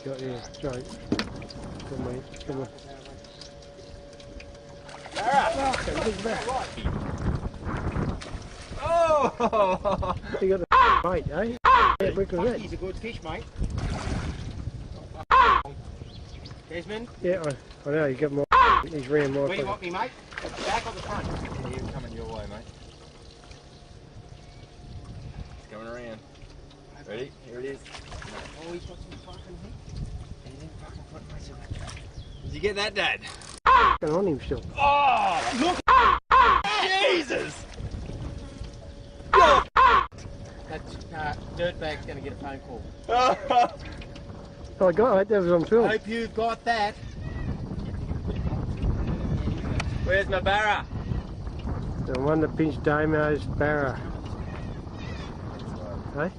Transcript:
got here? Straight. Come on, come on. Oh, big back. Oh! You got the bait, eh? Yeah, look at that. He's a good fish, mate. Desmond? Yeah, I know, you got more. He's ran more. Where do you want me, mate? Back or the front? He's coming your way, mate. He's coming around. Ready? Here it is. Oh, he's got some fucking heat. He's in fucking front face of that. Did you get that, Dad? On him still. Oh! Look! Jesus! That dirtbag's going to get a phone call. Oh, I got it, that was on film. Hope you've got that. Where's my barra? The one that pinched Damo's barra. Hey?